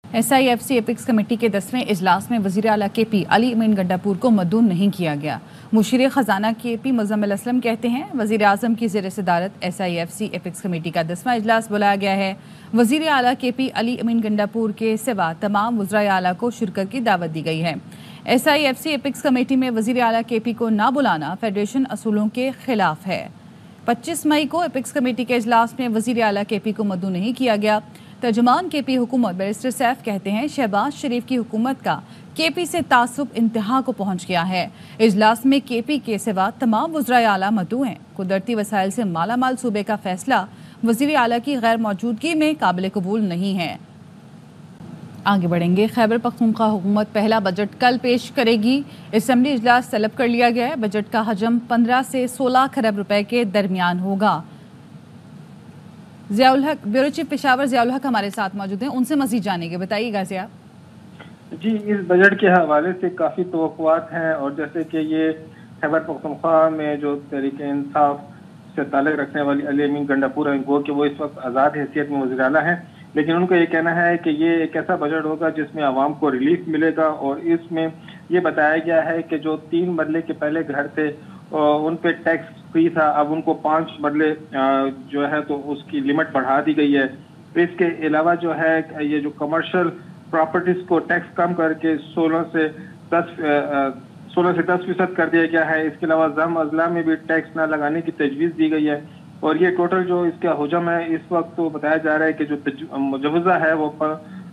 SIFC epics committee के 10वें इजलास में वज़ीर आला KP अली अमीन गंडापुर को मद्दून नहीं किया गया। मुशीर ख़जाना KP मुज़म्मिल असलम कहते हैं वज़ीर आज़म की ज़ेर सदारत SIFC एपिक्स कमेटी का 10वां इजलास बुलाया गया है। वज़ीर आला KP अली अमीन गंडापुर के सिवा तमाम वज़राए आला को शिरकत की दावत दी गई है। SIFC एपिक्स कमेटी में वज़ीर आला KP को ना बुलाना फेडरेशन असूलों के खिलाफ है। 25 मई को एपिक्स कमेटी के इजलास में वज़ीर आला KP को मद्दू नहीं किया गया। तर्जुमान KP हुकूमत बैरिस्टर सैफ कहते हैं शहबाज शरीफ की हुकूमत का KP से तासुब इंतहा को पहुंच गया है। इजलास में KP के सिवा तमाम वज़राए आला मदऊ हैं। कुदरती वसाइल से माला माल सूबे का फैसला वज़ीर आला की गैर मौजूदगी में काबिल कबूल नहीं है। आगे बढ़ेंगे। खैबर पख्तूनख्वा हुकूमत पहला बजट कल पेश करेगी। असम्बली इजलास तलब कर लिया गया है। बजट का हजम 15 से 16 खरब रुपए के दरमियान होगा। ज़ियाउल हक ब्यूरो चीफ पेशावर ज़ियाउल हक हमारे साथ मौजूद हैं, उनसे मज़ीद जानेंगे। बताइएगा ज़िया। जी, इस बजट के हवाले से काफ़ी तवक्कुआत हैं और जैसे कि ये खैबर पख्तूनख्वा में जो तहरीक इंसाफ से ताल्लुक़ रखने वाली अली अमीन गंडापुर हैं वो कि वो इस वक्त आज़ाद हैसियत में वज़ीर आला हैं, लेकिन उनका ये कहना है कि ये एक ऐसा बजट होगा जिसमें आवाम को रिलीफ मिलेगा और इसमें ये बताया गया है कि जो 3 मरले के पहले घर थे उन पे टैक्स फ्री था, अब उनको 5 मरले जो है तो उसकी लिमिट बढ़ा दी गई है। इसके अलावा जो है ये जो कमर्शियल प्रॉपर्टीज को टैक्स कम करके 16 से 10% कर दिया गया है। इसके अलावा जम अजला में भी टैक्स ना लगाने की तजवीज़ दी गई है और ये टोटल जो इसका हुजम है इस वक्त तो बताया जा रहा है कि जो मुजवज़ा है वो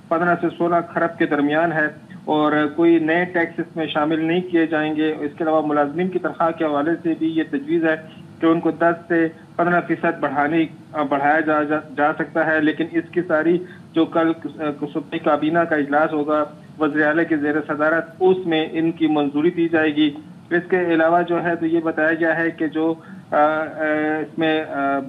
15 से 16 खरब के दरमियान है और कोई नए टैक्स इसमें शामिल नहीं किए जाएंगे। इसके अलावा मुलाजमीन की तनख्वाह के हवाले से भी ये तजवीज़ है कि उनको 10 से 15% बढ़ाया जा सकता है, लेकिन इसकी सारी जो कल सूबाई काबीना का इजलास होगा वज़ीर आला की ज़ेर सदारत उसमें इनकी मंजूरी दी जाएगी। इसके अलावा जो है तो ये बताया गया है कि जो इसमें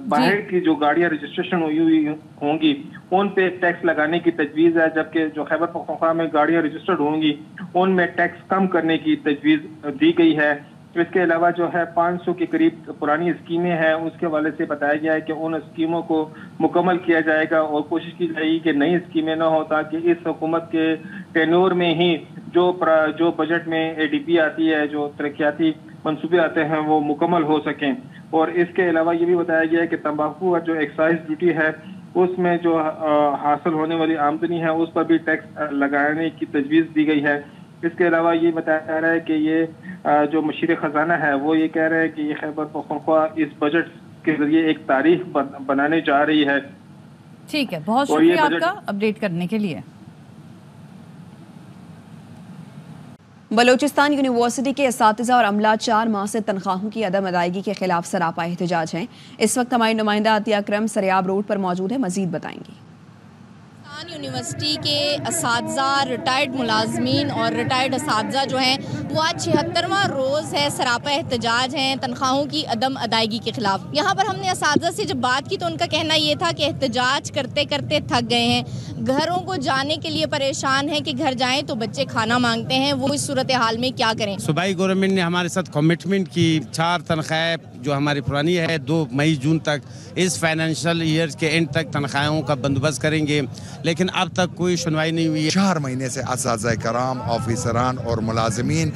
बाहर की जो गाड़ियां रजिस्ट्रेशन हुई होंगी उन पे टैक्स लगाने की तजवीज़ है, जबकि जो खैबर पख्तूनख्वा में गाड़ियां रजिस्टर्ड होंगी उनमें टैक्स कम करने की तजवीज़ दी गई है। इसके अलावा जो है 500 के करीब पुरानी स्कीमें हैं उसके हवाले से बताया गया है कि उन स्कीमों को मुकम्मल किया जाएगा और कोशिश की जाएगी कि नई स्कीमें ना हो ताकि इस हुकूमत के टेन्योर में ही जो बजट में ADP आती है, जो तरक्याती मंसूबे आते हैं वो मुकम्मल हो सकें। और इसके अलावा ये भी बताया गया है कि तंबाकू का जो एक्साइज ड्यूटी है उसमें जो हासिल होने वाली आमदनी है उस पर भी टैक्स लगाने की तजवीज़ दी गई है। इसके अलावा ये बताया जा रहा है कि ये जो मुशीर ख़जाना है वो ये कह रहे हैं कि ये खैबर पख्तूनख्वा इस बजट के जरिए एक तारीख बनाने जा रही है। ठीक है, बहुत शुक्रिया आपका अपडेट करने के लिए। बलूचिस्तान यूनिवर्सिटी के असातिज़ा और अमला 4 माह से तनख्वाहों की अदम अदायगी के खिलाफ सरापा एहतजाज हैं। इस वक्त हमारी नुमाइंदा अतिया अकरम सरियाब रोड पर मौजूद है, मजीद बताएंगी। यूनिवर्सिटी के असातिज़ा, रिटायर्ड मुलाजमीन और रिटायर्ड असातिज़ा जो हैं वो आज 76वां रोज़ है सरापा एहतजाज हैं तनख्वाहों की अदम अदायगी के ख़िलाफ़। यहाँ पर हमने असातिज़ा से जब बात की तो उनका कहना ये था कि एहतजाज करते करते थक गए हैं, घरों को जाने के लिए परेशान हैं कि घर जाएं तो बच्चे खाना मांगते हैं, वो इस सूरत हाल में क्या करें। सूबाई गवर्नमेंट ने हमारे साथ कमिटमेंट की 4 तनख्वाहें जो हमारी पुरानी है 2 मई जून तक इस फाइनेंशियल ईयर के एंड तक तनख्वाहों का बंदोबस्त करेंगे, लेकिन अब तक कोई सुनवाई नहीं हुई है। 4 महीने से असातिज़ा कराम, ऑफिसरान और मुलाजमीन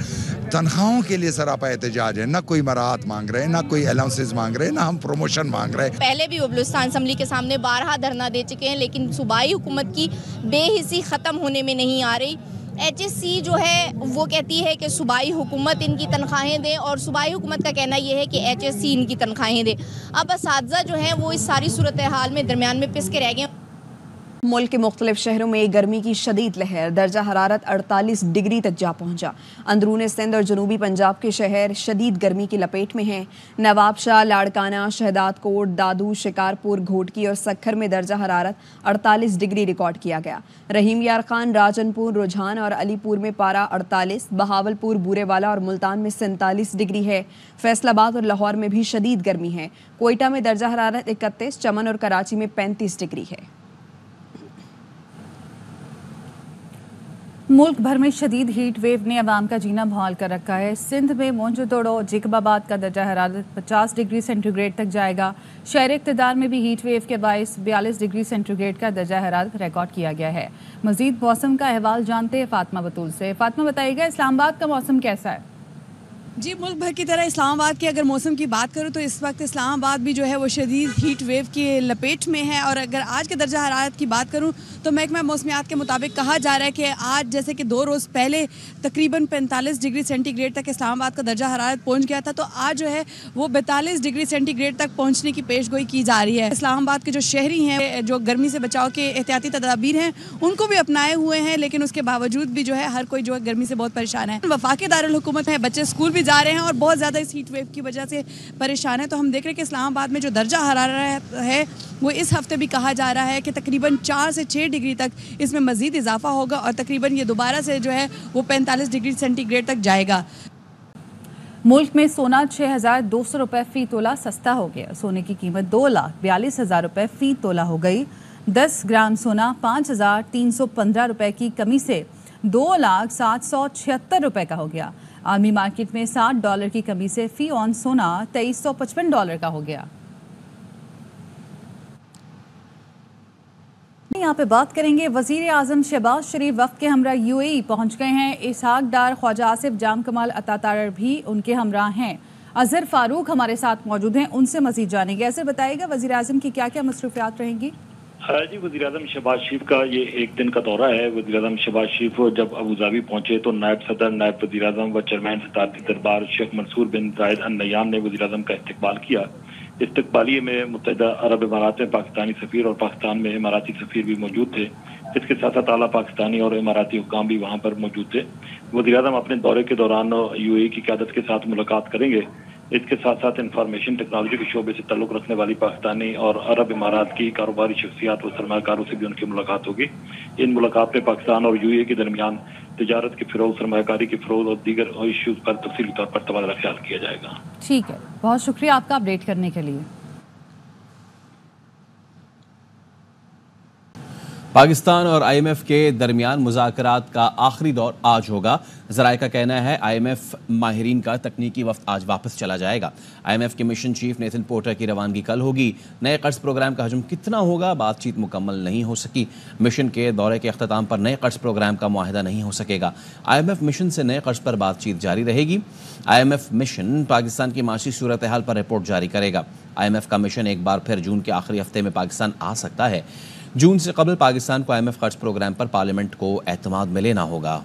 तनख्वाहों के लिए सरापा एहतजाज है। न कोई मराहत मांग रहे, न कोई अलाउंसेस मांग रहे, न हम प्रमोशन मांग रहे। पहले भी बलूचिस्तान असम्बली के सामने 12 धरना दे चुके हैं, लेकिन सूबाई हुकूमत की बेहिसी ख़त्म होने में नहीं आ रही। HSC जो है वो कहती है कि सूबाई हुकूमत इनकी तनख्वाहें दें और सूबाई हुकूमत का कहना ये है कि HSC इनकी तनख्वाहें दे। अब असातिज़ा जो हैं वो इस सारी सूरत हाल में दरमियान में पिस के रह गए। मुल्क के मुख्तलिफ शहरों में गर्मी की शदीद लहर, दर्जा हरारत 48 डिग्री तक जा पहुंचा। अंदरून सिंध और जनूबी पंजाब के शहर शदीद गर्मी की लपेट में हैं। नवाबशाह, लाड़काना, शहदाद कोट, दादू, शिकारपुर, घोटकी और सक्खर में दर्जा हरारत 48 डिग्री रिकॉर्ड किया गया। रहीम यार खान, राजनपुर, रुझान और अलीपुर में पारा 48, बहावलपुर, बूरेवाला और मुल्तान में 47 डिग्री है। फैसलाबाद और लाहौर में भी शदीद गर्मी है। कोयटा में दर्जा हरारत 31, चमन और कराची में 35 डिग्री है। मुल्क भर में शदीद हीट वेव ने अवाम का जीना बहाल कर रखा है। सिंध में मोइनजोदड़ो जेकबाबाद का दर्जा हरारत 50 डिग्री सेंटीग्रेड तक जाएगा। शहर इक़्तिदार में भी हीट वेव के बायस 42 डिग्री सेंटीग्रेड का दर्जा हरारत रिकॉर्ड किया गया है। मजीद मौसम का अहवाल जानते हैं फातिमा बतूल से। फातिमा बताइएगा, इस्लामाबाद का मौसम कैसा है? जी, मुल्क भर की तरह इस्लामाबाद के अगर मौसम की बात करूँ तो इस वक्त इस्लामाबाद भी जो है वो शदीद हीट वेव की लपेट में है। और अगर आज के दर्जा हरारत की बात करूँ तो महकमा मौसमियात के मुताबिक कहा जा रहा है कि आज जैसे कि 2 रोज़ पहले तकरीबन 45 डिग्री सेंटीग्रेड तक इस्लामाबाद का दर्जा हरारत पहुँच गया था, तो आज जो है वो 42 डिग्री सेंटीग्रेड तक पहुँचने की पेशगोई की जा रही है। इस्लामाबाद के जो शहरी हैं, जो गर्मी से बचाव के एहतियाती तदाबीर हैं उनको भी अपनाए हुए हैं, लेकिन उसके बावजूद भी जो है हर कोई जो है गर्मी से बहुत परेशान है। वफाकी दारुल हुकूमत है, बच्चे स्कूल भी जा रहे हैं और बहुत ज़्यादा इस हीट वेव की वजह से परेशान है। तो हम देख रहे हैं कि इस्लामाबाद में जो दर्जा हरारत है वो इस हफ्ते भी कहा जा रहा है कि तकरीबन 4 से 6 डिग्री तक इसमें मज़ीद इजाफा होगा और तकरीबन ये दोबारा से जो है वो 45 डिग्री सेंटीग्रेड तक जाएगा। मुल्क में सोना 6,200 रुपये फ़ी तोला सस्ता हो गया। सोने की कीमत 2,42,000 रुपये फ़ी तोला हो गई। 10 ग्राम सोना 5,315 रुपये की कमी से 2,776 रुपये का हो गया। आलमी मार्केट में $60 की कमी से फ़ी ऑन सोना $2,355 का हो गया। यहाँ पे बात करेंगे, वज़ीर आज़म शहबाज शरीफ वफ़द के हमरा UAE पहुँच गए हैं। इसहाक डार, ख्वाजा आसिफ, जाम कमाल अतातार भी उनके हमरा हैं। अजहर फारूक हमारे साथ मौजूद हैं, उनसे मज़ीद जानेंगे। ऐसे बताइएगा, वज़ीर आज़म की क्या क्या मसरूफियात रहेंगी? जी, वज़ीर आज़म शहबाज शरीफ का ये एक दिन का दौरा है। वज़ीर आज़म शहबाज शरीफ जब अबू धाबी पहुंचे तो नायब सदर, नायब वज़ीर आज़म व चेयरमैन सदारती दरबार शेख मंसूर बिन जायद अल नह्यान ने वज़ीर आज़म का इस्तकबाल किया। इस्तकबालिये में मुत्तहिदा अरब इमारात में पाकिस्तानी सफ़ीर और पाकिस्तान में इमाराती सफ़ीर भी मौजूद थे। इसके साथ साथ आला पाकिस्तानी और इमाराती हुक्काम भी वहाँ पर मौजूद थे। वज़ीर आज़म अपने दौरे के दौरान UAE की क़यादत के साथ मुलाकात करेंगे। इसके साथ साथ इंफॉर्मेशन टेक्नोलॉजी के शोबे से ताल्लुक़ रखने वाली पाकिस्तानी और अरब इमारात की कारोबारी शख्सियात व सरमाकारों से भी उनकी मुलाकात होगी। इन मुलाकात में पाकिस्तान और UAE के दरमियान तिजारत के फ़रोग़, सरमाकारी के फ़रोग़ और दीगर इश्यूज़ पर तफसीली तौर पर तबादला ख्याल किया जाएगा। ठीक है, बहुत शुक्रिया आपका अपडेट करने के लिए। पाकिस्तान और IMF के दरमियान मुज़ाकरात का आखिरी दौर आज होगा। ज़राए का कहना है IMF माहिरीन का तकनीकी वफ़द आज वापस चला जाएगा। IMF के मिशन चीफ नेथन पोर्टर की रवानगी कल होगी। नए कर्ज प्रोग्राम का हजम कितना होगा, बातचीत मुकम्मल नहीं हो सकी। मिशन के दौरे के अख्ताम पर नए कर्ज प्रोग्राम का मुआहदा नहीं हो सकेगा। IMF मिशन से नए कर्ज पर बातचीत जारी रहेगी। IMF मिशन पाकिस्तान की माशी सूरत हाल पर रिपोर्ट जारी करेगा। IMF का मिशन एक बार फिर जून के आखिरी हफ्ते में पाकिस्तान आ सकता है। जून से कबल पाकिस्तान को IMF खर्च प्रोग्राम पर पार्लियामेंट को एतमाद में लेना होगा।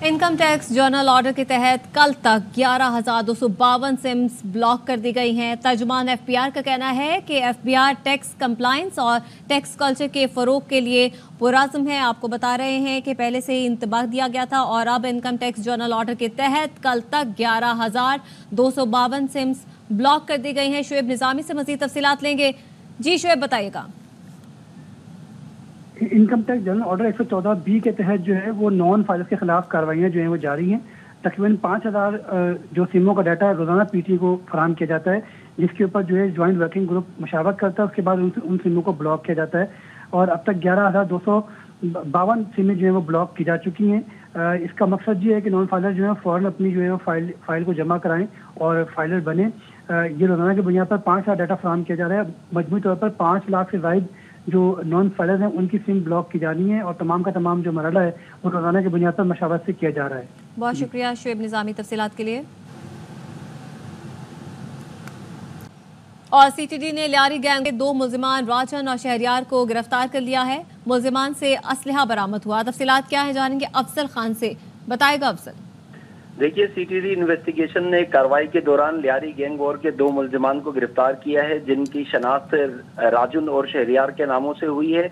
इनकम टैक्स जर्नल ऑर्डर के तहत कल तक 11,252 सिम्स ब्लॉक कर दी गई हैं। तर्जुमान FBR का कहना है कि FBR टैक्स कंप्लायंस और टैक्स कल्चर के फ़रोग के लिए पुरज़्म है। आपको बता रहे हैं कि पहले से ही इंतबाह दिया गया था और अब इनकम टैक्स जर्नल ऑर्डर के तहत कल तक 11,252 सिम्स ब्लॉक कर दी गई हैं। शुएब निज़ामी से मज़ीद तफसीलात लेंगे। जी शुएब, बताइएगा। Income tax general order 114B के तहत जो है वो नॉन फाइलर्स के खिलाफ कार्रवाइयाँ जो हैं वो जारी हैं। तकरीबन 5,000 जो सिमों का डाटा रोज़ाना PT को फराहम किया जाता है, जिसके ऊपर जो है ज्वाइंट वर्किंग ग्रुप मशावरत करता है। उसके बाद उन सिमों को ब्लॉक किया जाता है और अब तक 11,252 सिमें जो है वो ब्लॉक की जा चुकी हैं। इसका मकसद ये है कि नॉन फाइलर जो है फ़ौरन अपनी जो है फाइल को जमा कराएं और फाइलर बने। ये रोज़ाना की बुनियाद पर 5,000 डाटा फराहम किया जा रहा है। मजमूई तौर पर 5 लाख से ज़ायद जो नॉन फाइलर हैं उनकी सिम ब्लॉक की जानी है और तमाम का तमाम जो मरहला है वो रोज़ाना की बुनियाद पर मशावरत से किया जा रहा है। बहुत शुक्रिया शुएब निज़ामी तफसीलात के लिए। और CTD ने लियारी गैंग के 2 मुल्जिमान राजन और शहरियार को गिरफ्तार कर लिया है। मुल्जिमान से असलहा बरामद हुआ। तफसीलात क्या है जानेंगे अफजल खान से। बताएगा अफजल। देखिए, CTD इन्वेस्टिगेशन ने कार्रवाई के दौरान लियारी गैंग वॉर के 2 मुल्जिमान को गिरफ्तार किया है, जिनकी शनाख्त राजुन और शहरियार के नामों से हुई है।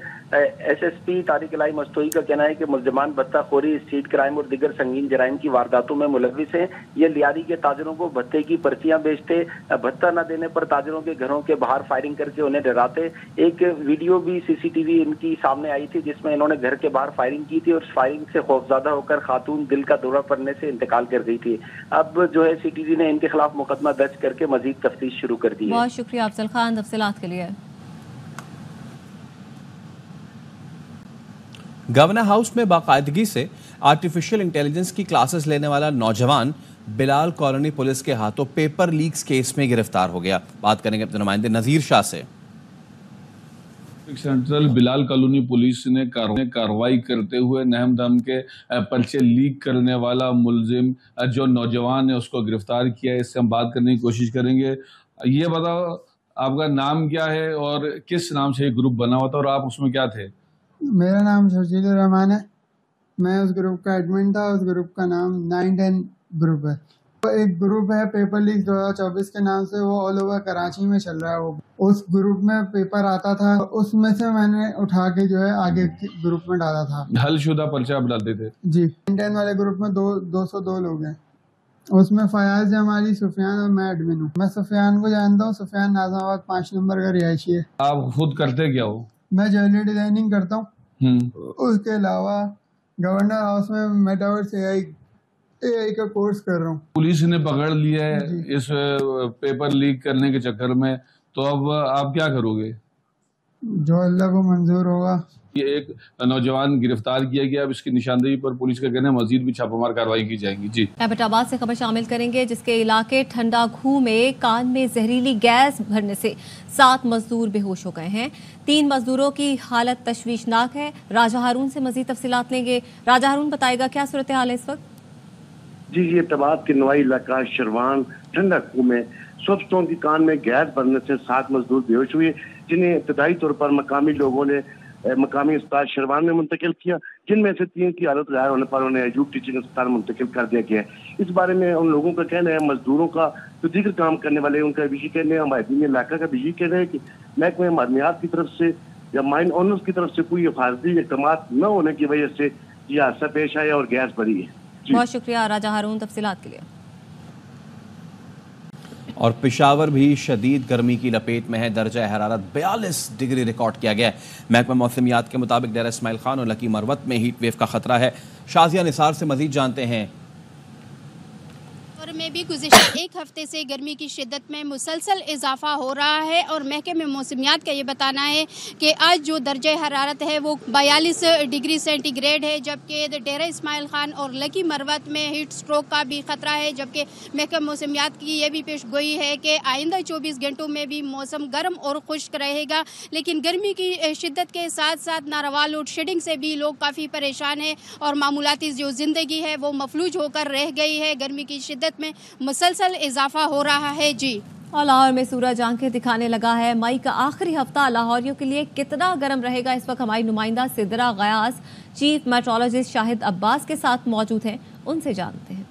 SSP तारिक इलाही मस्तोई का कहना है कि मुल्जिमान भत्ताखोरी, स्ट्रीट क्राइम और दिगर संगीन जराइम की वारदातों में मुलविस हैं। ये लियारी के ताजरों को भत्ते की पर्चियां बेचते, भत्ता न देने पर ताजरों के घरों के बाहर फायरिंग करके उन्हें डराते। एक वीडियो भी CCTV इनकी सामने आई थी जिसमें इन्होंने घर के बाहर फायरिंग की थी और फायरिंग से खौफजदा होकर खातून दिल का दौरा पड़ने से इंतकाल कर गई थी। अब जो है CTD ने इनके खिलाफ मुकदमा दर्ज करके मजीद तफ्तीश शुरू कर दी है। बहुत शुक्रिया अफजल खान तफसीलात के लिए। گورنر ہاؤس میں باقاعدگی سے آرٹیفیشل انٹیلیجنس کی کلاسز لینے والا نوجوان بلال کالونی پولیس کے ہاتھوں پیپر لیکس کیس میں گرفتار ہو گیا. بات کریں گے اپنے نمائندے نذیر شاہ سے. سینٹرل بلال کالونی پولیس نے کارروائی کرتے ہوئے نہم دھم کے پرچے لیک کرنے والا ملزم جو نوجوان ہے اس کو گرفتار کیا ہے. اس سے ہم بات کرنے کی کوشش کریں گے. یہ بتاؤ آپ کا نام کیا ہے اور کس نام سے یہ گروپ بنا ہوا تھا اور آپ اس میں کیا تھے؟ میرا نام شرجیل الرحمان ہے. میں اس گروپ کا ایڈمن تھا. اس گروپ کا نام 910 گروپ ہے. ایک گروپ ہے پیپر لیک 2024 کے نام سے, وہ آل اوور کراچی میں چل رہا ہے. وہ اس گروپ میں پیپر آتا تھا, اس میں سے میں نے اٹھا کے جو ہے آگے گروپ میں ڈالا تھا. حل شدہ پرچہ آپ ڈالتے تھے؟ جی. 910 والے گروپ میں 202 لوگ ہیں. اس میں فیاض جمالی, سفیان اور میں ایڈمن ہوں. میں سفیان کو جانتا ہوں. سفیان ناظم آباد 5 نمبر کا رہائشی ہے. آپ خود کرتے کیا ہو؟ میں جویلری ڈیزائننگ کرتا ہوں. اس کے علاوہ گورنر ہاؤس میں میٹاورس اے آئی کا کورس کر رہا ہوں. پولیس نے پکڑ لیا ہے اس پیپر لیک کرنے کے چکر میں, تو اب آپ کیا کرو گے؟ جو اللہ کو منظور ہوگا. یہ ایک نوجوان گرفتار کیا گیا. اب اس کی نشاندہی پر پولیس کا کہنا ہے مزید بھی چھاپہ مار کارروائی کی جائیں گی. جی. ایبٹ آباد سے خبر شامل کریں گے, جس کے علاقے ٹھنڈا کھو میں کان میں زہریلی گیس بھرنے سے 7 مزدور بے ہوش ہو گئے ہیں. 3 مزدوروں کی حالت تشویشناک ہے. راجہ ہارون سے مزید تفصیلات لیں گے. راجہ ہارون بتائے گا کیا صورتحال ہے اس وقت؟ جی, یہ تباد کے نوائی علاقہ شروان ٹھنڈا کھو میں صبح کی کان میں گیس بھرنے سے 7 مزدور بے ہوش ہوئے, جنہیں ابتدائی طور پر مقامی لوگوں نے مقامی اسپتال شروان میں منتقل کیا, جن میں سے 3 کی حالت غائب ہونے پر انہیں ایوب ٹیچنگ اسپتال منتقل کر دیا گیا ہے. اس بارے میں ان لوگوں کا کہنا ہے, مزدوروں کا جو دیگر کام کرنے والے ان کا بھی یہ کہنا ہے, ماہرین علاقہ کا بھی یہ کہنا ہے کہ محکمہ معدنیات کی طرف سے یا مائن اونرز کی طرف سے کوئی حفاظتی اقدامات نہ ہونے کی وجہ سے یہ حادثہ پیش آیا اور گیس بھری ہے. بہت شکریہ راجہ ہارون تفصیلات کے لیے. اور پشاور بھی شدید گرمی کی لپیٹ میں ہے. درجہ حرارت 42 ڈگری ریکارڈ کیا گیا ہے. محکمہ موسمیات کے مطابق ڈیرہ اسماعیل خان اور لکی مروت میں ہیٹ ویو کا خطرہ ہے. شازیہ نثار سے مزید جانتے ہیں. میں بھی گزشتہ 1 ہفتے سے گرمی کی شدت میں مسلسل اضافہ ہو رہا ہے اور محکمہ موسمیات کا یہ بتانا ہے کہ آج جو درجہ حرارت ہے وہ 42 ڈگری سینٹی گریڈ ہے, جبکہ ڈیرہ اسماعیل خان اور لکی مروت میں ہیٹ سٹروک کا بھی خطرہ ہے. جبکہ محکمہ موسمیات کی یہ بھی پیش گوئی ہے کہ آئندہ 24 گھنٹوں میں بھی موسم گرم اور خشک رہے گا, لیکن گرمی کی شدت کے ساتھ ساتھ ناروا لوڈ شیڈنگ سے بھی لوگ کافی پریشان ہیں اور معمولاتی جو زندگی ہے وہ مفلوج ہو کر رہ گئی ہے. گرمی کی شدت میں مسلسل اضافہ ہو رہا ہے. جی. اور لاہور میں سورج آنکھیں دکھانے لگا ہے. مئی کا آخری ہفتہ لاہوریوں کے لیے کتنا گرم رہے گا, اس وقت ہماری نمائندہ سدرا غیاث چیف میٹرولوجسٹ شاہد عباس کے ساتھ موجود ہیں, ان سے جانتے ہیں.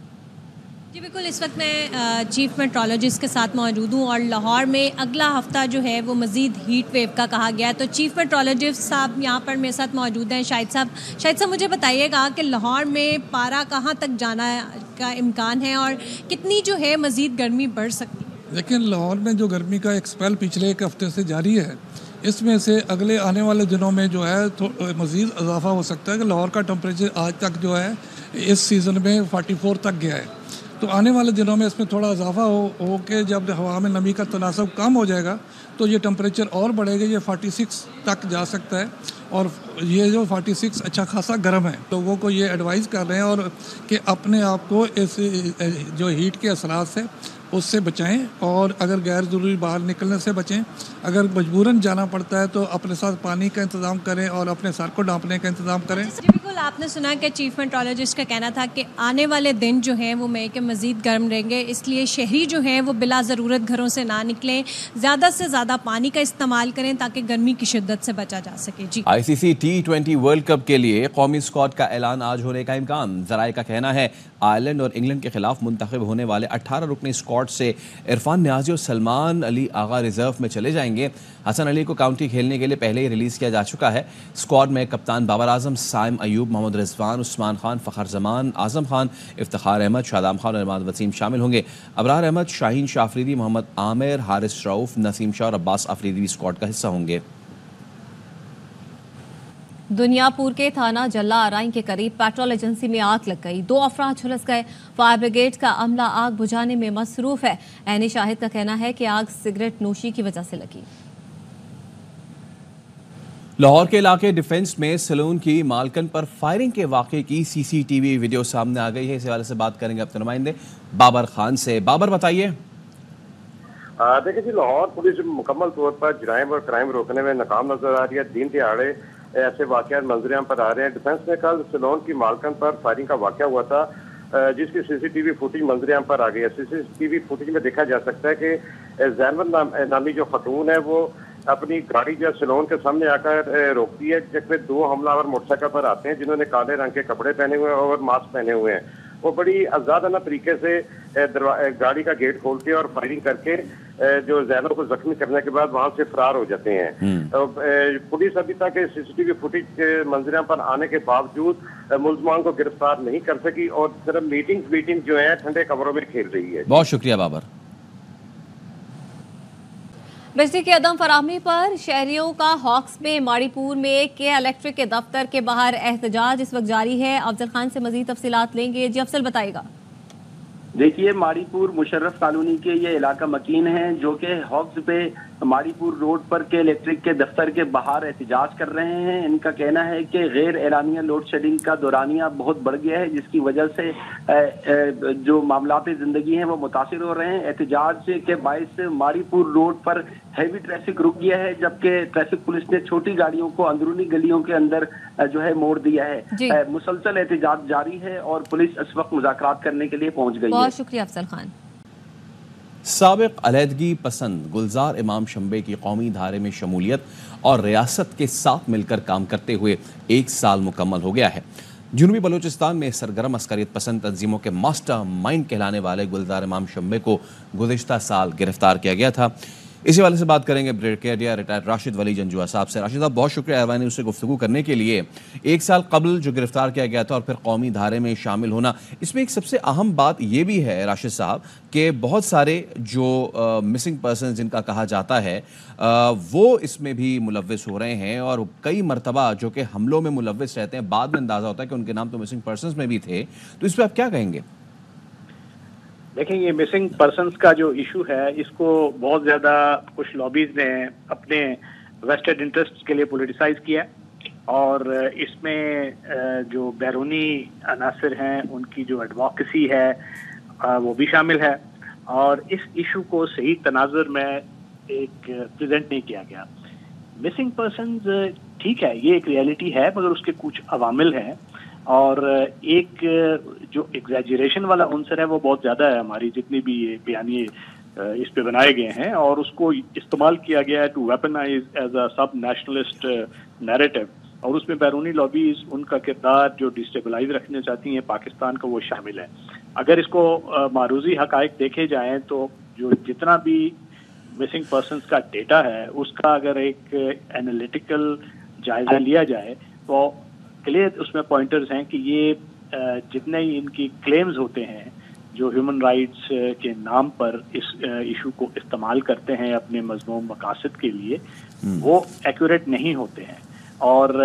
جی بالکل, اس وقت میں چیف میٹرولوجسٹ کے ساتھ موجود ہوں اور لاہور میں اگلا ہفتہ جو ہے وہ مزید ہیٹ ویو کا کہا گیا ہے. تو چیف میٹرولوجسٹ صاحب یہاں پر میرے ساتھ موجود ہیں. شاہد صاحب مجھے بتائیے گا کہ لاہور میں پارا کہاں تک جانا کا امکان ہے اور کتنی جو ہے مزید گرمی بڑھ سکتی ہے؟ لیکن لاہور میں جو گرمی کا ایک سپیل پچھلے 1 ہفتے سے جاری ہے, اس میں سے اگلے آنے والے دنوں میں جو ہے مزید اضافہ ہو سکتا ہے. کہ لاہور کا ٹمپریچر آج تک جو ہے اس سیزن میں 44 تک گیا ہے, تو آنے والے دنوں میں اس میں تھوڑا اضافہ ہو کے جب ہوا میں نمی کا تناسب کم ہو جائے گا تو یہ ٹمپریچر اور بڑھے گا. یہ 46 تک جا سکتا ہے اور یہ جو 46 اچھا خاصا گرم ہے. لوگوں کو یہ ایڈوائز کر رہے ہیں اور کہ اپنے آپ کو اس جو ہیٹ کے اثرات سے اس سے بچائیں اور اگر غیر ضروری باہر نکلنے سے بچیں. اگر مجبوراً جانا پڑتا ہے تو اپنے ساتھ پانی کا انتظام کریں اور اپنے سر کو ڈھانپنے کا انتظام کریں. بالکل, آپ نے سنا کہ چیف میٹرولوجسٹ کا کہنا تھا کہ آنے والے دن جو ہیں وہ مئی کے مزید گرم رہیں گے, اس لیے شہری جو ہیں وہ بلا ضرورت گھروں سے نہ نکلیں, زیادہ سے زیادہ پانی کا استعمال کریں تاکہ گرمی کی شدت سے بچا جا سکے. جی. ICC T20 ورلڈ کپ کے لیے قومی اسکواڈ کا اعلان آج ہونے کا امکان. ذرائع کا کہنا ہے آئرلینڈ اور انگلینڈ کے خلاف منتخب ہونے والے 18 رکنی اسکواڈ سے عرفان نیازی اور سلمان علی آغا ریزرو میں چلے جائیں گے. حسن علی کو کاؤنٹی کھیلنے کے لیے پہلے ہی ریلیز کیا جا چکا ہے. اسکواڈ میں کپتان بابر اعظم, سائم ایوب, محمد رضوان, عثمان خان, فخر زمان, اعظم خان, افتخار احمد, شادام خان اور عماد وسیم شامل ہوں گے. ابرار احمد, شاہین شاہ آفریدی, محمد عامر, حارث رؤوف, نسیم شاہ اور عباس آفریدی بھی اسکواڈ کا حصہ ہوں گے. دنیا پور کے تھانہ جلا آرائن کے قریب پیٹرول ایجنسی میں آگ لگ گئی. 2 افراد جھلس گئے. فائر بریگیڈ کا عملہ آگ بجھانے میں مصروف ہے. عین شاہد کا کہنا ہے کہ آگ سگریٹ نوشی کی وجہ سے لگی. लाहौर के इलाके डिफेंस में सैलून की मालकन पर फायरिंग के वाक़े की CCTV वीडियो सामने आ गई है। इस हवाले से बात करेंगे अपने नुमाइंदे बाबर खान से। बाबर बताइए। देखिए जी, लाहौर पुलिस मुकम्मल तौर पर जराइम और क्राइम रोकने में नाकाम नजर आ रही है। दिन दिहाड़े ऐसे वाक़यात मंजरेआम पर आ रहे हैं। डिफेंस में कल सैलून की मालकन पर फायरिंग का वाक़या हुआ था, जिसकी CCTV फुटेज मंजरेआम पर आ गई है। CCTV फुटेज में देखा जा सकता है कि ज़ैनब नामी जो खतून है वो अपनी गाड़ी जो सैलून के सामने आकर रोकती है, जिसमें दो हमलावर मोटरसाइकिल पर आते हैं जिन्होंने काले रंग के कपड़े पहने हुए हैं और मास्क पहने हुए हैं। वो बड़ी आजादाना तरीके से गाड़ी का गेट खोलते हैं और फायरिंग करके जो जैनब को जख्मी करने के बाद वहां से फरार हो जाते हैं। तो पुलिस अभी तक CCTV फुटेज मंजरेआम पर आने के बावजूद मुलजमान को गिरफ्तार नहीं कर सकी और सिर्फ मीटिंग जो है ठंडे कमरों में खेल रही है। बहुत शुक्रिया बाबर। बिजली की अदम फराहमी पर शहरियों का हॉक्स में माड़ीपुर में के इलेक्ट्रिक के दफ्तर के बाहर एहतजाज इस वक्त जारी है। अफजल खान से मजीद तफसीलात लेंगे। जी अफजल बताइएगा। देखिए, माड़ीपुर मुशर्रफ कॉलोनी के ये इलाका मकीन है जो कि हॉक्स पे माड़ीपुर रोड पर के इलेक्ट्रिक के दफ्तर के बाहर एहतजाज कर रहे हैं। इनका कहना है कि गैर एलानिया लोड शेडिंग का दौरानिया बहुत बढ़ गया है, जिसकी वजह से जो मामलात जिंदगी हैं वो मुतासिर हो रहे हैं। एहतजाज के बायस माड़ीपुर रोड पर हैवी ट्रैफिक रुक गया है, जबकि ट्रैफिक पुलिस ने छोटी गाड़ियों को अंदरूनी गलियों के अंदर जो है मोड़ दिया है। मुसलसल एहतजाज जारी है और पुलिस इस वक्त मुज़ाकरात करने के लिए पहुंच गई है। बहुत शुक्रिया अफजल खान। साबिक अलहदगी पसंद गुलजार इमाम शंबे की कौमी धारे में शमूलियत और रियासत के साथ मिलकर काम करते हुए 1 साल मुकम्मल हो गया है। जनूबी बलूचिस्तान में सरगर्म अस्करियत पसंद तंजीमों के मास्टर माइंड कहलाने वाले गुलजार इमाम शंबे को गुज़िश्ता साल गिरफ्तार किया गया था। इसी वाले से बात करेंगे ब्रिगेडियर रिटायर्ड राशिद वली जंजुआ साहब से। राशिद साहब, बहुत शुक्रिया एहवानी उससे गुफ्तगू करने के लिए। 1 साल कबल जो गिरफ्तार किया गया था और फिर कौमी धारे में शामिल होना, इसमें एक सबसे अहम बात ये भी है राशिद साहब कि बहुत सारे जो मिसिंग पर्सन जिनका कहा जाता है वो इसमें भी मुलव्विस हो रहे हैं और कई मरतबा जो कि हमलों में मुलव्विस रहते हैं, बाद में अंदाज़ा होता है कि उनके नाम तो मिसिंग पर्सन में भी थे। तो इस पर आप क्या कहेंगे? देखें, ये मिसिंग पर्सन्स का जो इशू है इसको बहुत ज़्यादा कुछ लॉबीज ने अपने वेस्टेड इंटरेस्ट के लिए पॉलिटिसाइज किया और इसमें जो बैरूनी अनासर हैं उनकी जो एडवोकेसी है वो भी शामिल है और इस इशू को सही तनाजुर में एक प्रेजेंट नहीं किया गया। मिसिंग पर्सन्स ठीक है, ये एक रियलिटी है, मगर उसके कुछ अवामिल हैं और एक जो एग्जैजरेशन वाला अंसर है वो बहुत ज़्यादा है। हमारी जितनी भी ये बयानिए इस पे बनाए गए हैं और उसको इस्तेमाल किया गया है टू वेपनाइज एज अ सब नेशनलिस्ट नैरेटिव और उसमें बैरूनी लॉबीज उनका किरदार जो डिस्टेबलाइज रखना चाहती हैं पाकिस्तान का वो शामिल है। अगर इसको मारूजी हकाइक देखे जाएँ तो जो जितना भी मिसिंग पर्सन्स का डेटा है उसका अगर एक एनालिटिकल जायजा लिया जाए तो क्लियर उसमें पॉइंटर्स हैं कि ये जितने ही इनकी क्लेम्स होते हैं जो ह्यूमन राइट्स के नाम पर इस इशू को इस्तेमाल करते हैं अपने मजमूम मकासद के लिए, वो एक्यूरेट नहीं होते हैं और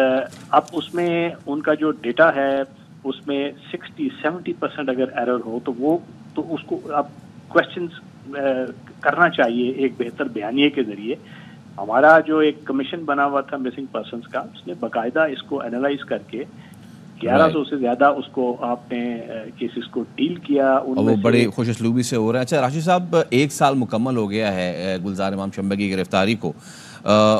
अब उसमें उनका जो डेटा है उसमें 60-70% अगर एरर हो तो वो तो उसको अब क्वेश्चंस करना चाहिए एक बेहतर बयानिए के जरिए। हमारा जो एक कमीशन बना हुआ था मिसिंग पर्सन्स का, उसने बाकायदा इसको एनालाइज करके 1100 से ज्यादा उसको आपने केसेस को डील किया। वो बड़े खुशअस्लूबी से हो रहा है। अच्छा राशिद साहब, 1 साल मुकम्मल हो गया है गुलजार इमाम शंबे की गिरफ्तारी को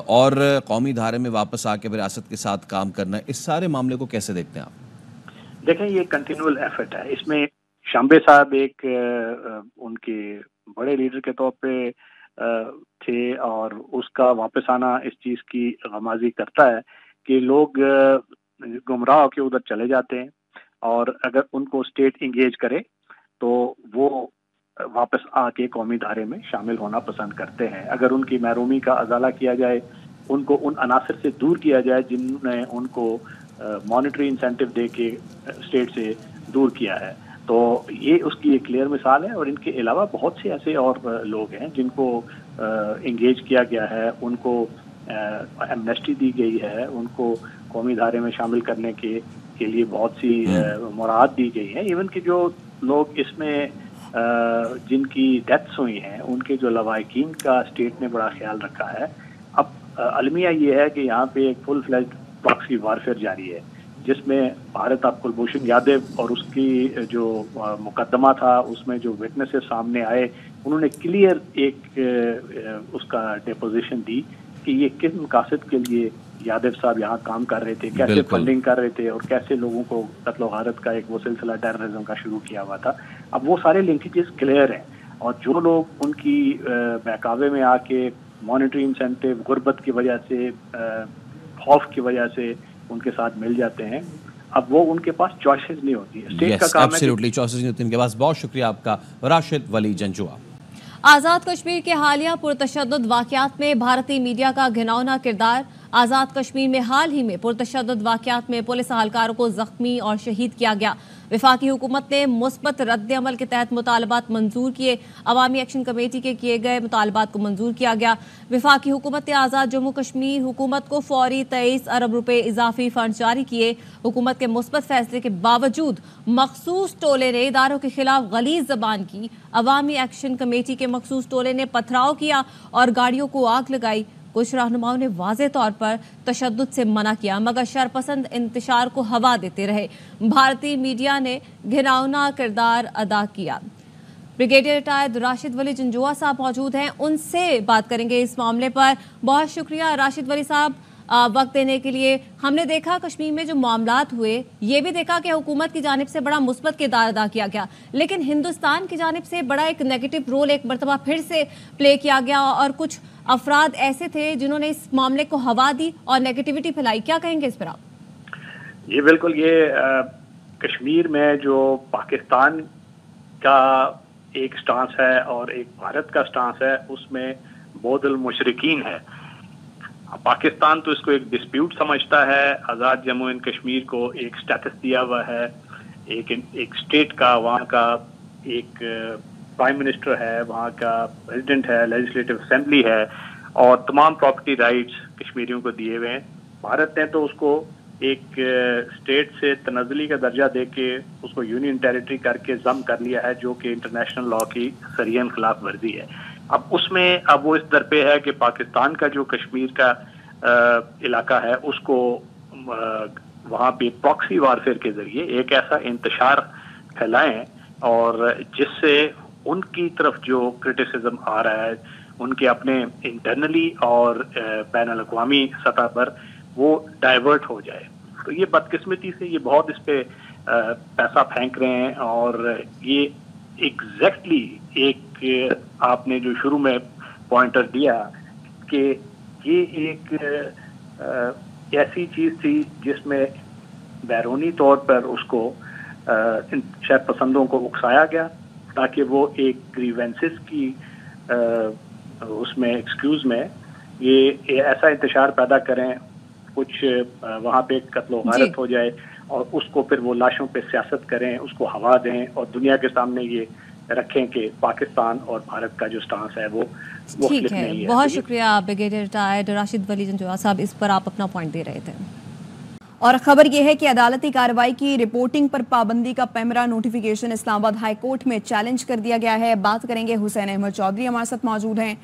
और कौमी धारे में वापस आके विरासत के साथ काम करना, इस सारे मामले को कैसे देखते हैं आप? देखें, ये कंटिन्यूअल एफर्ट है। इसमें शंबे साहब एक उनके बड़े लीडर के तौर पे थे और उसका वापस आना इस चीज की गमाजी करता है कि लोग गुमराह होकर उधर चले जाते हैं और अगर उनको स्टेट इंगेज करे तो वो वापस आके कौमी धारे में शामिल होना पसंद करते हैं। अगर उनकी महरूमी का अजाला किया जाए, उनको उन अनासर से दूर किया जाए जिन्होंने उनको मॉनेटरी इंसेंटिव दे के स्टेट से दूर किया है, तो ये उसकी एक क्लियर मिसाल है। और इनके अलावा बहुत से ऐसे और लोग हैं जिनको इंगेज किया गया है, उनको एमनेस्टी दी गई है, उनको कौमी धारे में शामिल करने के लिए बहुत सी मुराद दी गई है। इवन कि जो लोग इसमें जिनकी डेथ्स हुई हैं उनके जो लवाहिकीन का स्टेट ने बड़ा ख्याल रखा है। अब अलमिया ये है कि यहाँ पे एक फुल फ्लैज्ड प्रॉक्सी वारफेयर जारी है, जिसमें भारत अब कुलभूषण यादव और उसकी जो मुकदमा था उसमें जो विटनेसेस सामने आए, उन्होंने क्लियर एक उसका डिपोजिशन दी कि ये किस मकासद के लिए यादव साहब यहाँ काम कर रहे थे, कैसे फंडिंग कर रहे थे और कैसे लोगों को कत्ल गारत का एक वो सिलसिला टेररिज्म का शुरू किया हुआ था। अब वो सारे लिंकेजेस क्लियर हैं और जो लोग उनकी बहकावे में आके मॉनिटरी इंसेंटिव, गुर्बत की वजह से, खौफ की वजह से उनके साथ मिल जाते हैं, अब वो उनके पास चॉइसेस नहीं होती है। स्टेट का काम है चॉइसेस नहीं होती उनके पास। बहुत शुक्रिया आपका राशिद वली जंजुआ। आज़ाद कश्मीर के हालिया पुरतशद्दुद वाक़यात में भारतीय मीडिया का घिनौना किरदार। आज़ाद कश्मीर में हाल ही में पुरतशद्दुद वाक़यात में पुलिस अहलकारों को जख्मी और शहीद किया गया। वफाकी हुकूमत ने मुस्बत रद्द अमल के तहत मुतालबात मंजूर किए। अवामी एक्शन कमेटी के किए गए मुतालबात को मंजूर किया गया। वफाकी हुकूमत ने आज़ाद जम्मू कश्मीर हुकूमत को फौरी 23 अरब रुपए इजाफी फंड जारी किए। हुकूमत के मुस्बत फैसले के बावजूद मखसूस टोले ने इदारों के खिलाफ गलीज जबान की। अवामी एक्शन कमेटी के मखसूस टोले ने पथराव किया और गाड़ियों को आग लगाई। कुछ रहनुमाओं ने वाज़े तौर पर तशद्दुद से मना किया, मगर शरपसंद इंतशार को हवा देते रहे। भारतीय मीडिया ने घिनौना किरदार अदा किया। ब्रिगेडियर रिटायर्ड राशिद वली जंजुआ साहब मौजूद हैं, उनसे बात करेंगे इस मामले पर। बहुत शुक्रिया राशिद वली साहब वक्त देने के लिए। हमने देखा कश्मीर में जो मामलात हुए, ये भी देखा कि हुकूमत की जानिब से बड़ा मुस्बत किरदार अदा किया गया, लेकिन हिंदुस्तान की जानिब से बड़ा एक नेगेटिव रोल एक मरतबा फिर से प्ले किया गया और कुछ अफराद ऐसे थे जिन्होंने इस मामले को हवा दी और नेगेटिविटी फैलाई। क्या कहेंगे इस पर आप? ये बिल्कुल, ये कश्मीर में जो पाकिस्तान का एक स्टांस है और एक भारत का स्टांस है, उसमें बोदल मुशरिकीन है। पाकिस्तान तो इसको एक डिस्प्यूट समझता है, आज़ाद जम्मू एंड कश्मीर को एक स्टेटस दिया हुआ है, एक स्टेट का, वहाँ का एक प्राइम मिनिस्टर है, वहाँ का प्रेसिडेंट है, लेजिस्लेटिव असेंबली है और तमाम प्रॉपर्टी राइट्स कश्मीरियों को दिए हुए हैं। भारत ने तो उसको एक स्टेट से तनज़ली का दर्जा देके उसको यूनियन टेरिटरी करके जम कर लिया है, जो कि इंटरनेशनल लॉ की सरियन खिलाफ वर्जी है। अब उसमें अब वो इस दर पे है कि पाकिस्तान का जो कश्मीर का इलाका है उसको वहाँ पे प्रॉक्सी वारफेयर के जरिए एक ऐसा इंतशार फैलाएं और जिससे उनकी तरफ जो क्रिटिसिज्म आ रहा है उनके अपने इंटरनली और बैनुल-अक़वामी सतह पर वो डाइवर्ट हो जाए। तो ये बदकिस्मती से ये बहुत इस पे पैसा फेंक रहे हैं और ये एग्जैक्टली एक आपने जो शुरू में पॉइंटर दिया कि ये एक ऐसी चीज थी जिसमें बैरूनी तौर पर उसको शहर पसंदों को उकसाया गया ताकि वो एक ग्रीवेंसेस की उसमें एक्सक्यूज में ये ऐसा इंतशार पैदा करें, कुछ वहाँ पे कत्लो गारत हो जाए और उसको फिर वो लाशों पे सियासत करें, उसको हवा दें और दुनिया के सामने ये रखें कि पाकिस्तान और भारत का जो स्टांस है वो ठीक है। बहुत शुक्रिया ब्रिगेडियर रिटायर्ड राशिद वली जंजुआ साहब, इस पर आप अपना पॉइंट दे रहे थे। और खबर यह है कि अदालती कार्रवाई की रिपोर्टिंग पर पाबंदी का PEMRA notification Islamabad high court में चैलेंज कर दिया गया है। बात करेंगे हुसैन अहमद चौधरी हमारे साथ मौजूद हैं,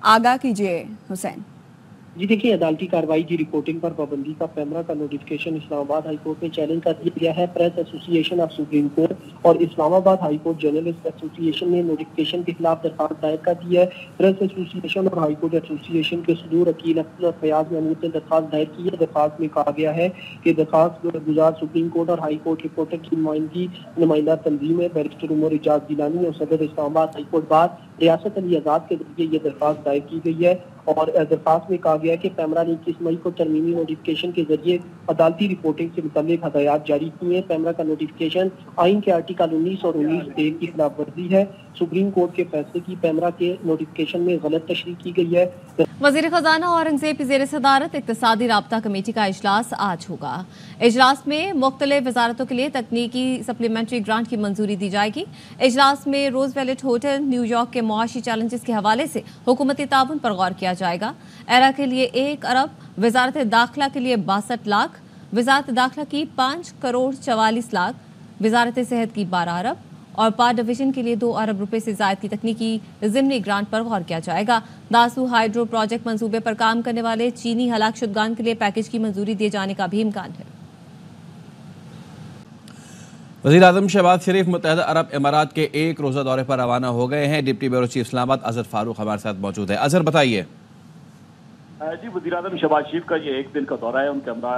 आगाह कीजिए हुसैन। जी देखिए, अदालती कार्रवाई की रिपोर्टिंग पर पाबंदी का पैमरा का नोटिफिकेशन इस्लामाबाद हाई कोर्ट में चैलेंज कर दिया गया है। Press association of supreme court और Islamabad high court journalist association ने नोटिफिकेशन के खिलाफ दरखास्त दायर कर दी है। प्रेस एसोसिएशन और हाई कोर्ट एसोसिएशन के सदूर वकील अख्तर फयाज महमूद ने दरखास्त दायर की है। दरखास्त में कहा गया है कि दरखास्त गुजार सुप्रीम कोर्ट और हाई कोर्ट रिपोर्टर की नुमाइंदा तंजीमें बैरिस्टर उमर इजाज गिलानी और सदर इस्लामाबाद हाई कोर्ट बार रियासत अली आज़ाद के जरिए ये दरखास्त दायर की गई है। और दरखास्त में कहा गया कि पैमरा ने 21 मई को तरमीमी नोटिफिकेशन के जरिए अदालती रिपोर्टिंग से मुताल्लिक हदायत जारी की है। पैमरा का नोटिफिकेशन आइन के आर्टिकल 19 और 19(1) की खिलाफ वर्जी है। सुप्रीम कोर्ट के फैसले की पैमरा के नोटिफिकेशन में गलत तशरीह की गई है। वज़ीर ख़जाना औरंगज़ेब की ज़ेर सदारत इक़्तिसादी राब्ता कमेटी का इजलास आज होगा। इजलास में मुख्तलिफ वजारतों के लिए तकनीकी सप्लीमेंट्री ग्रांट की मंजूरी दी जाएगी। इजलास में रोजवेलेट होटल न्यूयॉर्क के मुआशी चैलेंजेस के हवाले से हुकूमती ताउन पर गौर किया जाएगा। एरा के लिए 1 अरब, वजारत दाखिला के लिए 62 लाख, वजारत दाखिला की 5 करोड़ 44 लाख, वजारत सेहत की 12 अरब, और पार डिवीजन के लिए 2 अरब रुपए से ज़ायद की तकनीकी ज़िमनी ग्रांट पर गौर किया जाएगा। दासू हाइड्रो प्रोजेक्ट मंसूबे पर काम करने वाले चीनी हलाक शुदगान के लिए पैकेज की मंजूरी दिए जाने का भी इम्कान है। वज़ीर आज़म शहबाज शरीफ मुत्तहदा अरब इमारात के एक रोज़ा दौरे पर रवाना हो गए हैं। Deputy bureau chief Islamabad Azhar Farooq हमारे साथ मौजूद है। अजहर बताइए। जी, वज़ीर आज़म शहबाज शरीफ का ये एक दिन का दौरा है। उनके हमरा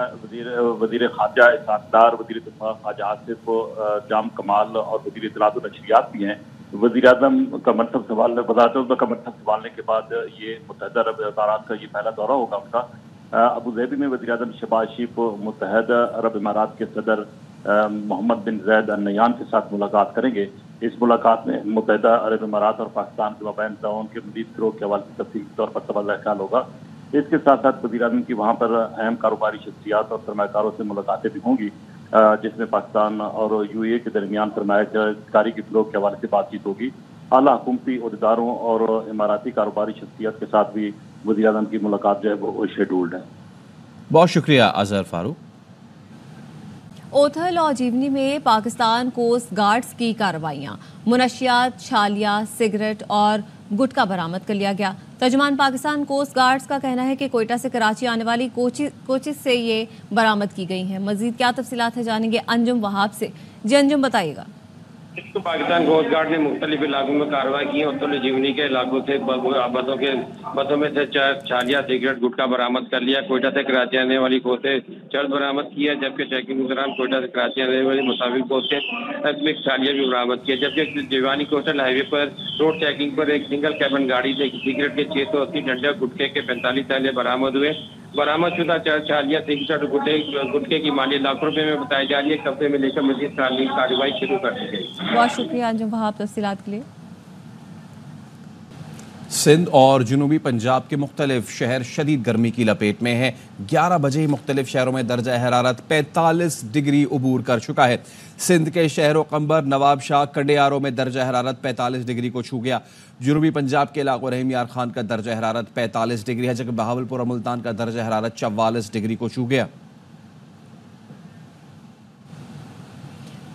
वज़ीर ख़ारजा इसाक़दार, वज़ीर दिफ़ा ख़वाजा आसिफ जाम कमाल और वज़ीर इत्तलात व नशरियात भी हैं। वज़ीर आज़म का मनसब संभालने के बाद ये मुत्तहदा अरब इमारात का ये पहला दौरा होगा उनका। अबू धाबी में वज़ीर आज़म शहबाज शरीफ मुत्तहदा अरब इमारात के सदर मोहम्मद बिन ज़ैद अल नह्यान के साथ मुलाकात करेंगे। इस मुलाकात में मुत्तहदा अरब इमारात और पाकिस्तान के माबैन ताउन के मज़ीद फ़रोग़ के हवाले से तफ़सीली तौर पर तबादला ख्याल होगा। इसके साथ साथ वज़ीर आज़म की वहाँ पर अहम कारोबारी शख्सियात और सरमाकारों से मुलाकातें भी होंगी, जिसमें पाकिस्तान और UAE के दरमियान सरमाकारी की फ़रोग़ के हवाले से बातचीत होगी। आला हुकूमती अहदेदारों और इमाराती कारोबारी शख्सियत के साथ भी वज़ीर आज़म की मुलाकात जो है वो शेड्यूल्ड है। बहुत शुक्रिया अजहर फारूक। ओथल और जीवनी में पाकिस्तान कोस्ट गार्ड्स की कार्रवाइयाँ, मुनशियात, छालिया, सिगरेट और गुटखा बरामद कर लिया गया। तर्जुमान पाकिस्तान कोस्ट गार्ड्स का कहना है कि कोयटा से कराची आने वाली कोचिस से ये बरामद की गई हैं। मजीद क्या तफसीलात है जानेंगे अंजुम वहाब से। जी अंजुम बताइएगा। तो पाकिस्तान कोस्ट गार्ड ने मुख्तलिफ इलाकों में कार्रवाई की है। उत्तर जीवनी के इलाकों से बसों में से छालिया, सिगरेट, गुटखा बरामद कर लिया। कोयटा से कराची आने वाली को से चर्च बरामद किया, जबकि चेकिंग के दौरान कोयटा से कराची आने वाली मुसाफिर को से छालिया भी बरामद किया। जबकि जीवानी कोस्टल हाईवे पर रोड चेकिंग पर एक सिंगल कैबिन गाड़ी से सिगरेट के 680 डंडे, गुटखे के 45 थैले बरामद हुए। बरामद शुदा छालिया सिगरेट गुटखे की माली लाखों रुपए में बताई जा रही है। कब्जे में लेकर मजीद कार्रवाई शुरू कर दी गई। बहुत शुक्रिया अंजुम वहाब तफसीलात के लिए। सिंध और जनूबी पंजाब के मुख्तलिफ शहर शदीद गर्मी की लपेट में हैं। 11 बजे ही मुख्तलिफ शहरों में दर्जा हरारत 45 डिग्री अबूर कर चुका है। सिंध के शहरों कंबर, नवाबशाह, कंडियारों में दर्जा हरारत 45 डिग्री को छू गया। जनूबी पंजाब के इलाकों रहीम यार खान का दर्जा हरारत 45 डिग्री है, जबकि बहावलपुर और मुल्तान का दर्जा हरारत 44 डिग्री को छू गया।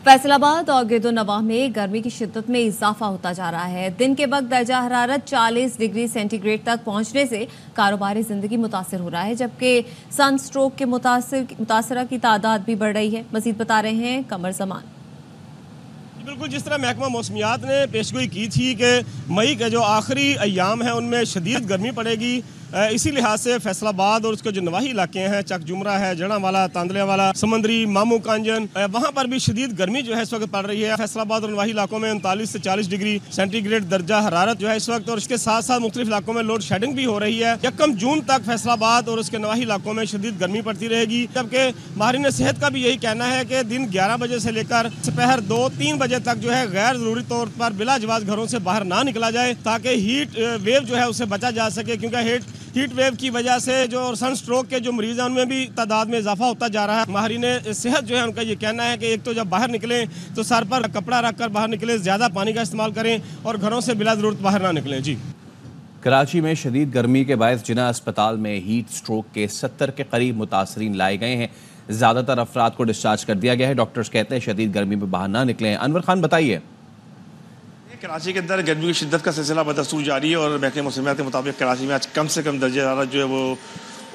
फैसलाबाद और गिरदोनवाह में गर्मी की शिद्दत में इजाफा होता जा रहा है। दिन के वक्त दर्जा हरारत 40 डिग्री सेंटीग्रेड तक पहुंचने से कारोबारी जिंदगी मुतासर हो रहा है, जबकि सन स्ट्रोक के मुतासरा की तादाद भी बढ़ रही है। मजीद बता रहे हैं कमर जमान। बिल्कुल, जिस तरह महकमा मौसमियात ने पेशगोई की थी कि मई के जो आखिरी अयाम हैं उनमें शदीद गर्मी पड़ेगी, इसी लिहाज से फैसलाबाद और उसके जो नवाही इलाके हैं, चक जुमरा है, जड़ावाला, तांदलियावाला, समंदरी, मामू कांजन, वहाँ पर भी शदीद गर्मी जो है इस वक्त पड़ रही है। फैसलाबाद और नवाही इलाकों में 39 से 40 डिग्री सेंटीग्रेड दर्जा हरारत जो है इस वक्त, और इसके साथ साथ मुख्तलिफ इलाकों में लोड शेडिंग भी हो रही है। 1 जून तक फैसलाबाद और उसके नवाही इलाकों में शदीद गर्मी पड़ती रहेगी, जबकि माहिरीन सेहत का भी यही कहना है कि दिन 11 बजे से लेकर दोपहर 2-3 बजे तक जो है गैर जरूरी तौर पर बिला जवाज घरों से बाहर ना निकला जाए, ताकि हीट वेव जो है उससे बचा जा सके, क्योंकि हीट वेव की वजह से जो सन स्ट्रोक के जो मरीज हैं उनमें भी तादाद में इजाफा होता जा रहा है। माहिरीन सेहत जो है उनका ये कहना है कि एक तो जब बाहर निकलें तो सर पर कपड़ा रख कर बाहर निकलें, ज़्यादा पानी का इस्तेमाल करें और घरों से बिला ज़रूरत बाहर ना निकलें। जी, कराची में शदीद गर्मी के बायस जिना अस्पताल में हीट स्ट्रोक के 70 के करीब मुतासरीन लाए गए हैं। ज़्यादातर अफराद को डिस्चार्ज कर दिया गया है। डॉक्टर्स कहते हैं शदीद गर्मी में बाहर ना निकलें। अनवर खान बताइए। कराची के अंदर गर्मी की शिद्दत का सिलसिला बदस्तूर जारी है और महकमे मौसमियात के मुताबिक कराची में आज कम से कम दर्जा हरारत जो है वो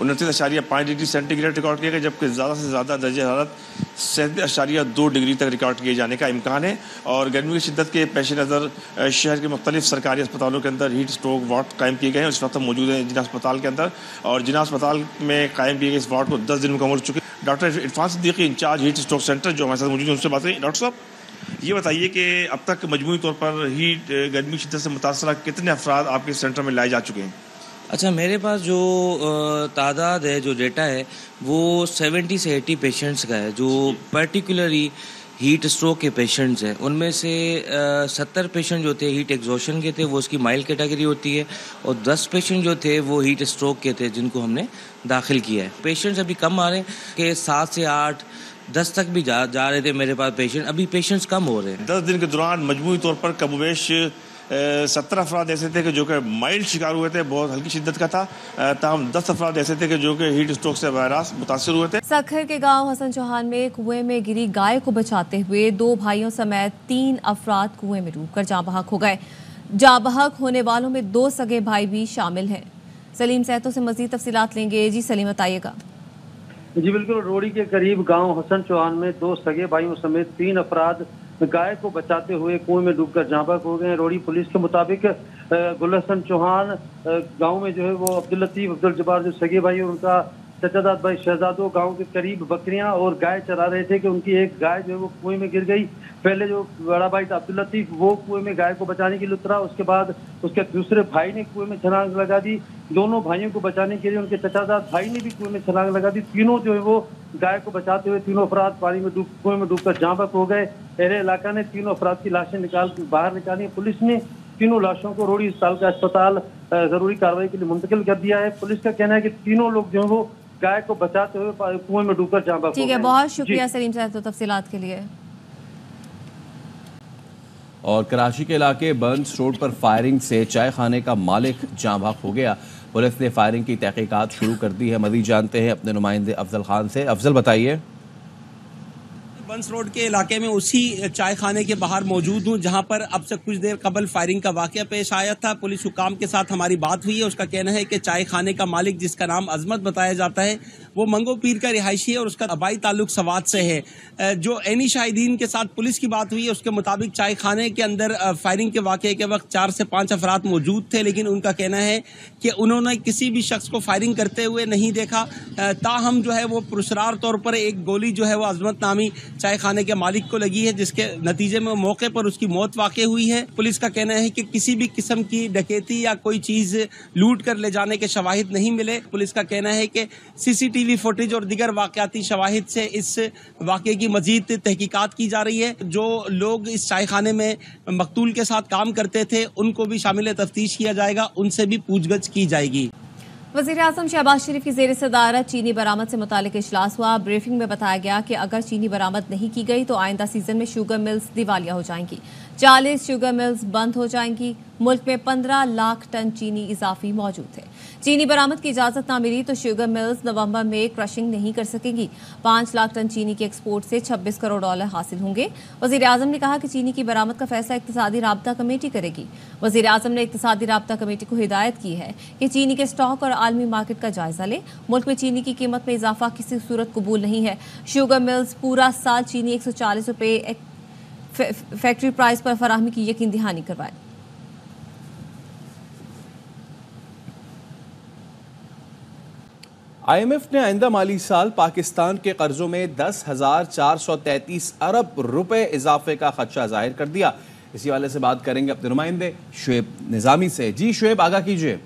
29.5 डिग्री सेंटीग्रेड रिकॉर्ड किया गया, जबकि ज़्यादा से ज़्यादा दर्जा हरारत 37.2 डिग्री तक रिकॉर्ड किए जाने का इम्कान है। और गर्मी की शिद्दत के पेश नज़र शहर के मुख्तलिफ सरकारी अस्पतालों के अंदर हीट स्ट्रोक वार्ड कायम किए गए हैं। इस वक्त हम मौजूद हैं जिना अस्पताल के अंदर, और जिना अस्पताल में कायम किए गए इस वार्ड को 10 दिन मुकम्मल हो चुके हैं। Doctor Irfan Siddiqui, incharge heat stroke center, जो हमारे साथ मौजूद हैं, उनसे बात करें। डॉक्टर साहब, ये बताइए कि अब तक मजमूई तौर पर गर्मी की शिद्दत से मुतासरा कितने अफराद आपके सेंटर में लाए जा चुके हैं? अच्छा, मेरे पास जो तादाद है, जो डेटा है, वो 70 से 80 पेशेंट्स का है, जो पर्टिकुलरली हीट स्ट्रोक के पेशेंट्स हैं। उनमें से 70 पेशेंट जो थे हीट एग्जॉशन के थे, वो उसकी माइल्ड कैटेगरी होती है, और 10 पेशेंट जो थे वो हीट स्ट्रोक के थे, जिनको हमने दाखिल किया है। पेशेंट्स अभी कम आ रहे हैं कि 7 से 8, 10 तक भी जा रहे थे मेरे पास पेशेंट। अभी पेशेंट्स कम हो रहे हैं। 10 दिन के दौरान मजमूई तौर पर कमोबेश 17 افراد ایسے تھے کہ جو کہ مائلڈ شکار ہوئے تھے، بہت ہلکی شدت کا تھا، تاہم 10 افراد ایسے تھے کہ جو کہ ہیٹ اسٹروک سے براہ راست متاثر ہوئے تھے۔ سکھر کے گاؤں حسن چوہان میں کنویں میں گری گائے کو بچاتے ہوئے 2 بھائیوں سمیت 3 افراد کنویں میں ڈوب کر جاں بحق ہو گئے۔ جاں بحق ہونے والوں میں 2 سگے بھائی بھی شامل ہیں۔ سلیم سیتو سے مزید تفصیلات لیں گے۔ جی سلیم بتائیے گا۔ جی بالکل، روڑی کے قریب گاؤں حسن چوہان میں 2 سگے بھائیوں سمیت 3 افراد گائے کو بچاتے ہوئے کنویں میں ڈوب کر جاں بحق ہو گئے۔ روڑی پولیس کے مطابق گل حسن چوہان گاؤں میں جو ہے وہ عبداللطیف عبدالجبار جو سگے بھائی اور ان کا چچا داد بھائی شہزادو گاؤں کے قریب بکریاں اور گائے چرا رہے تھے کہ ان کی ایک گائے جو ہے وہ کنویں میں گر گئی۔ پہلے جو بڑا بھائی تھا عبداللطیف وہ کنویں میں گائے کو بچانے کے لیے اترا، اس کے بعد اس کے دوسرے بھائی نے کنویں میں چھلانگ لگا دی۔ دونوں بھائیوں کو بچانے کے لیے ان کے چچا داد بھائی نے بھی کنویں میں چھلانگ لگا دی۔ تینوں جو ہے وہ گائے کو بچاتے ہوئے تینوں افراد پانی میں کنویں میں ڈوب کر جاں بحق ہو گئے۔ اہل علاقہ نے تینوں افراد کی لاشیں باہر نکالی۔ پولیس نے تینوں لاشوں کو روڑی اسپتال کا اسپتال ضروری کارروائی کے لیے منتقل کر دیا ہے۔ پولیس کا کہنا ہے کہ تینوں لوگ جو ہیں وہ گائے کو بچاتے ہوئے کنویں میں ڈوب کر جاں بحق ہو گئے۔ ٹھیک ہے، بہت شکریہ سلیم صاحب تفصیلات کے لیے۔ اور کراچی کے علاقے برنس روڈ پر فائرنگ سے چائے خانے کا مالک جاں بحق ہو گیا۔ پولیس نے فائرنگ کی تحقیقات شروع کر دی ہے۔ مزید جانتے ہیں اپنے نمائندے افضل خان سے۔ افضل بتائیے۔ برنس روڈ کے علاقے میں اسی چائے خانے کے باہر موجود ہوں جہاں پر اب سے کچھ دیر قبل فائرنگ کا واقعہ پیش آیا تھا۔ پولیس حکام کے ساتھ ہماری بات ہوئی ہے، اس کا کہنا ہے کہ چائے خانے کا مالک جس کا نام عظمت بتایا جاتا ہے وہ منگو پیر کا رہائشی ہے اور اس کا آبائی تعلق سوات سے ہے۔ جو عینی شاہدین کے ساتھ پولیس کی بات ہوئی ہے اس کے مطابق چائے خانے کے اندر فائرنگ کے واقعے کے وقت 4 سے 5 افراد موجود تھے، لیکن ان کا کہنا ہے کہ انہوں نے کسی بھی شخص کو فائرنگ کرتے ہوئے نہیں دیکھا۔ تاہم جو ہے وہ پرسرار طور پر ایک گولی جو ہے وہ عظمت نامی چائے خانے کے مالک کو لگی ہے، جس کے نتیجے میں موقع پر اس کی موت واقع ہوئی ہے۔ پولیس کا کہنا ہے کہ کسی بھی قسم کی ڈکیتی یا کوئی چیز لوٹ کر لے جانے کے شواہد نہیں ملے۔ پولیس کا کہنا ہے کہ CCTV فوٹیج اور دیگر واقعاتی شواہد سے اس واقعے کی مزید تحقیقات کی جا رہی ہے۔ جو لوگ اس چائے خانے میں مقتول کے ساتھ کام کرتے تھے ان کو بھی شامل تفتیش کیا جائے گا، ان سے بھی پوچھ گچھ کی جائے گی۔ وزیر اعظم شہباز شریف کی زیر صدارت چینی برآمد سے متعلق اجلاس ہوا۔ بریفنگ میں بتایا گیا کہ اگر چینی برآمد نہیں کی گئی تو آئندہ سیزن میں شوگر ملز دیوالیہ ہو جائیں گی، 40 شوگر ملز بند ہو جائیں گی۔ ملک میں 15 لاکھ ٹن چینی اضافی موجود ہے۔ چینی برآمد کی اجازت نہ ملی تو شوگر ملز نومبر میں کرشنگ نہیں کر سکیں گی۔ 5 لاکھ ٹن چینی کے ایکسپورٹ سے $26 کروڑ حاصل ہوں گے۔ وزیر اعظم نے کہا کہ چینی کی برآمد کا فیصلہ اقتصادی رابطہ کمیٹی کرے گی۔ وزیر اعظم نے اقتصادی رابطہ کمیٹی کو ہدایت کی ہے کہ چینی کے سٹاک اور عالمی مارکیٹ کا جائزہ لے۔ ملک میں چینی کی قیمت میں اضافہ کسی صورت قبول نہیں ہے۔ شوگر ملز پورا سال چینی $140 فیکٹری پرائز پر فراہمی کی یقین دہانی کروائے۔ IMF نے آئندہ مالی سال پاکستان کے قرضوں میں 10,433 ارب روپے اضافے کا خدشہ ظاہر کر دیا۔ اسی حوالے سے بات کریں گے اپنے نمائندے شعیب نظامی سے۔ جی شعیب، آگاہ کیجیے۔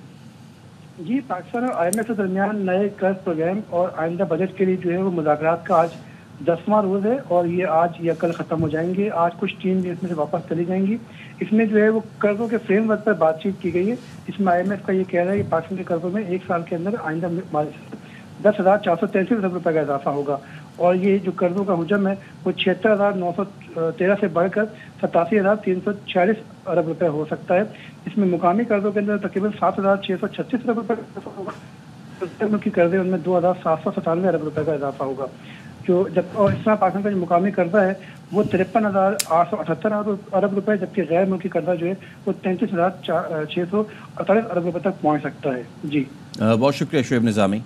جی، پاکستان اور IMF کے درمیان نئے قرض پروگرام اور آئندہ بجٹ کے لیے جو ہے وہ مذاکرات کا آج 10واں روز ہے اور یہ آج یا کل ختم ہو جائیں گے۔ آج کچھ ٹیم بھی اس میں سے واپس چلی جائیں گی۔ اس میں جو ہے وہ قرضوں کے فریم ورک پر بات چیت کی گئی ہے۔ اس میں IMF کا یہ کہہ رہا ہے کہ پاکستان کے قرضوں میں 1 سال کے اندر آئندہ 10,433 ارب روپے کا اضافہ ہوگا اور یہ جو قرضوں کا حجم ہے وہ 76,913 سے بڑھ کر 87,346 ارب روپے ہو سکتا ہے۔ اس میں مقامی قرضوں کے اندر تقریباً 7,636 ارب روپے کا اضافہ ہوگا۔ ملکی قرضے ان میں 2,797 ارب روپے کا اضافہ ہوگا۔ اور اس طرح پاکستان کا جو مقامی قرضہ ہے وہ 53,878 ارب روپے، جبکہ غیر ملکی قرضہ جو ہے وہ 33,648 ارب روپے تک پہنچ سکتا ہے۔ جی بہت شکریہ شعیب نظامی۔